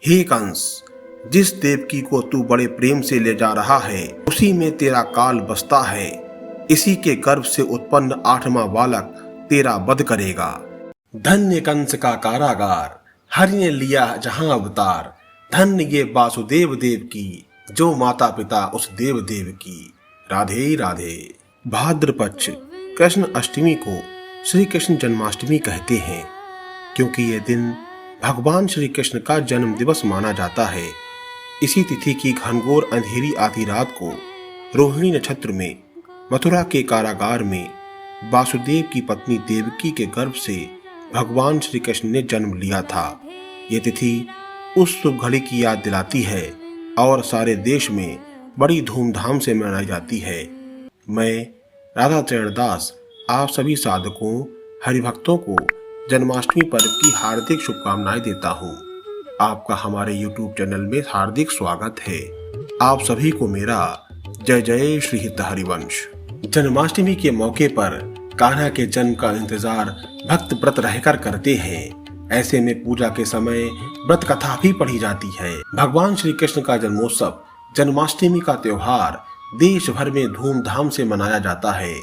हे कंस, जिस देवकी को तू बड़े प्रेम से ले जा रहा है उसी में तेरा काल बसता है। इसी के गर्भ से उत्पन्न 8वां बालक तेरा वध करेगा। धन्य कंस का कारागार, हरि ने लिया जहां अवतार। धन्य ये वासुदेव देव की, जो माता पिता उस देव देव की। राधे राधे। भाद्र पक्ष कृष्ण अष्टमी को श्री कृष्ण जन्माष्टमी कहते हैं, क्योंकि यह दिन भगवान श्री कृष्ण का जन्म दिवस माना जाता है। इसी तिथि की घनघोर अंधेरी आधी रात को रोहिणी नक्षत्र में मथुरा के कारागार में वासुदेव की पत्नी देवकी के गर्भ से भगवान श्री कृष्ण ने जन्म लिया था। ये तिथि उस शुभ घड़ी की याद दिलाती है और सारे देश में बड़ी धूमधाम से मनाई जाती है। मैं राधा चरणदास आप सभी साधकों हरिभक्तों को जन्माष्टमी पर्व की हार्दिक शुभकामनाएं देता हूँ। आपका हमारे YouTube चैनल में हार्दिक स्वागत है। आप सभी को मेरा जय जय श्री हित हरिवंश। जन्माष्टमी के मौके पर कान्हा के जन्म का इंतजार भक्त व्रत रहकर करते हैं। ऐसे में पूजा के समय व्रत कथा भी पढ़ी जाती है। भगवान श्री कृष्ण का जन्मोत्सव जन्माष्टमी का त्योहार देश भर में धूमधाम से मनाया जाता है।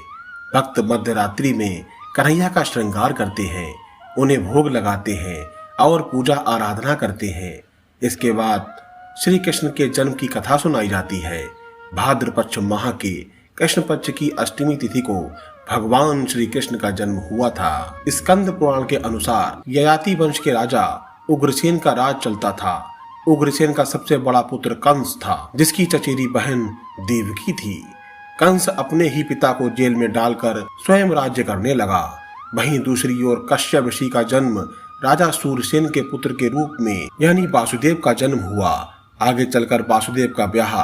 भक्त मध्य रात्रि में कन्हैया का श्रृंगार करते हैं, उन्हें भोग लगाते हैं और पूजा आराधना करते हैं। इसके बाद श्री कृष्ण के जन्म की कथा सुनाई जाती है। भाद्र पक्ष माह के कृष्ण पक्ष की अष्टमी तिथि को भगवान श्री कृष्ण का जन्म हुआ था। स्कंद पुराण के अनुसार ययाति वंश के राजा उग्रसेन का राज चलता था। उग्रसेन का सबसे बड़ा पुत्र कंस था, जिसकी चचेरी बहन देवकी थी। कंस अपने ही पिता को जेल में डालकर स्वयं राज्य करने लगा। वहीं दूसरी ओर कश्यप ऋषि का जन्म राजा सूरसेन के पुत्र के रूप में यानी वासुदेव का जन्म हुआ। आगे चलकर वासुदेव का ब्याह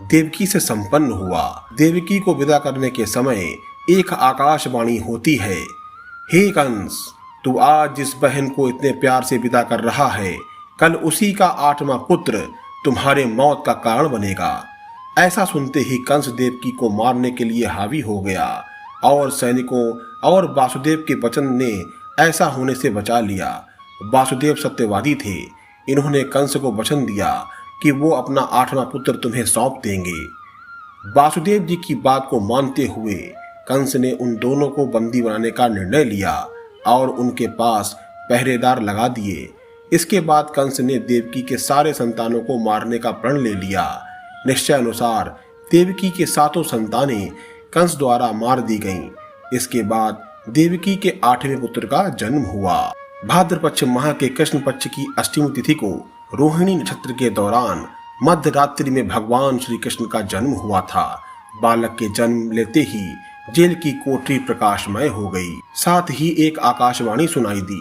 देवकी से संपन्न हुआ। देवकी को विदा करने के समय एक आकाशवाणी होती है, हे कंस, तू आज जिस बहन को इतने प्यार से विदा कर रहा है, कल उसी का 8वां पुत्र तुम्हारे मौत का कारण बनेगा। ऐसा सुनते ही कंस देवकी को मारने के लिए हावी हो गया और सैनिकों और वासुदेव के वचन ने ऐसा होने से बचा लिया। वासुदेव सत्यवादी थे। इन्होंने कंस को वचन दिया कि वो अपना 8वां पुत्र तुम्हें सौंप देंगे। वासुदेव जी की बात को मानते हुए कंस ने उन दोनों को बंदी बनाने का निर्णय लिया और उनके पास पहरेदार लगा दिए। इसके बाद कंस ने देवकी के सारे संतानों को मारने का प्रण ले लिया। निश्चय अनुसार देवकी के 7 संतानें कंस द्वारा मार दी गईं। इसके बाद देवकी के 8वें पुत्र का जन्म हुआ। भाद्र पक्ष माह के कृष्ण पक्ष की अष्टमी तिथि को रोहिणी नक्षत्र के दौरान मध्य रात्रि में भगवान श्री कृष्ण का जन्म हुआ था। बालक के जन्म लेते ही जेल की कोठरी प्रकाशमय हो गई। साथ ही एक आकाशवाणी सुनाई दी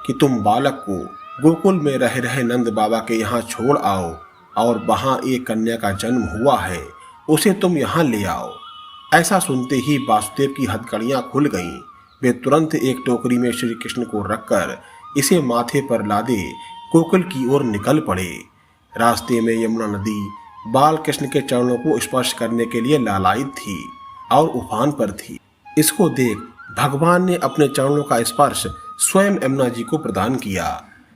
कि तुम बालक को गोकुल में रह रहे नंद बाबा के यहाँ छोड़ आओ और वहाँ एक कन्या का जन्म हुआ है, उसे तुम यहाँ ले आओ। ऐसा सुनते ही वासुदेव की हथकड़ियां खुल गईं। वे तुरंत एक टोकरी में श्री कृष्ण को रखकर इसे माथे पर लादे गोकुल की ओर निकल पड़े। रास्ते में यमुना नदी बाल कृष्ण के चरणों को स्पर्श करने के लिए लालायित थी और उफान पर थी। इसको देख भगवान ने अपने चरणों का स्पर्श स्वयं यमुना जी को प्रदान किया।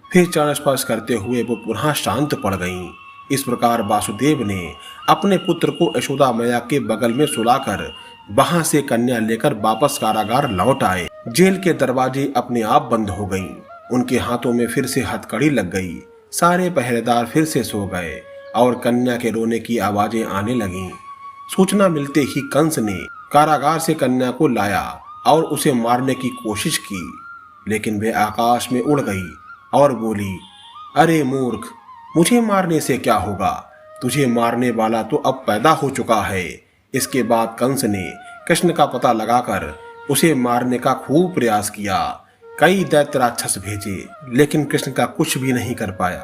फिर चरण स्पर्श करते हुए वो पुनः शांत पड़ गईं। इस प्रकार वासुदेव ने अपने पुत्र को यशोदा मैया के बगल में सुलाकर वहां से कन्या लेकर वापस कारागार लौट आए। जेल के दरवाजे अपने आप बंद हो गईं। उनके हाथों में फिर से हथकड़ी लग गई। सारे पहरेदार फिर से सो गए और कन्या के रोने की आवाजें आने लगीं। सूचना मिलते ही कंस ने कारागार से कन्या को लाया और उसे मारने की कोशिश की, लेकिन वे आकाश में उड़ गई और बोली, अरे मूर्ख, मुझे मारने से क्या होगा? तुझे मारने वाला तो अब पैदा हो चुका है। इसके बाद कंस ने कृष्ण का पता लगाकर उसे मारने का खूब प्रयास किया। कई दैत्य राक्षस भेजे, लेकिन कृष्ण का कुछ भी नहीं कर पाया।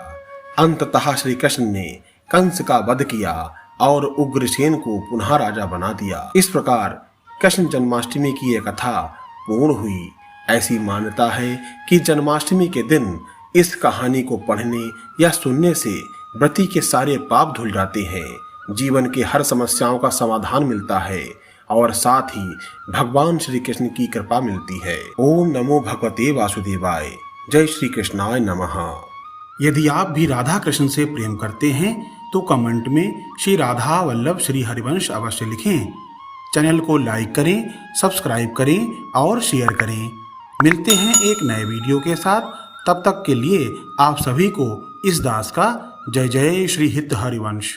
अंततः श्री कृष्ण ने कंस का वध किया और उग्रसेन को पुनः राजा बना दिया। इस प्रकार कृष्ण जन्माष्टमी की यह कथा पूर्ण हुई। ऐसी मान्यता है कि जन्माष्टमी के दिन इस कहानी को पढ़ने या सुनने से व्रती के सारे पाप धुल जाते हैं, जीवन के हर समस्याओं का समाधान मिलता है और साथ ही भगवान श्री कृष्ण की कृपा मिलती है। ओम नमो भगवते वासुदेवाय। जय श्री कृष्णाय नमः। यदि आप भी राधा कृष्ण से प्रेम करते हैं तो कमेंट में श्री राधा वल्लभ श्री हरिवंश अवश्य लिखें। चैनल को लाइक करें, सब्सक्राइब करें और शेयर करें। मिलते हैं एक नए वीडियो के साथ। तब तक के लिए आप सभी को इस दास का जय जय श्री हित हरिवंश।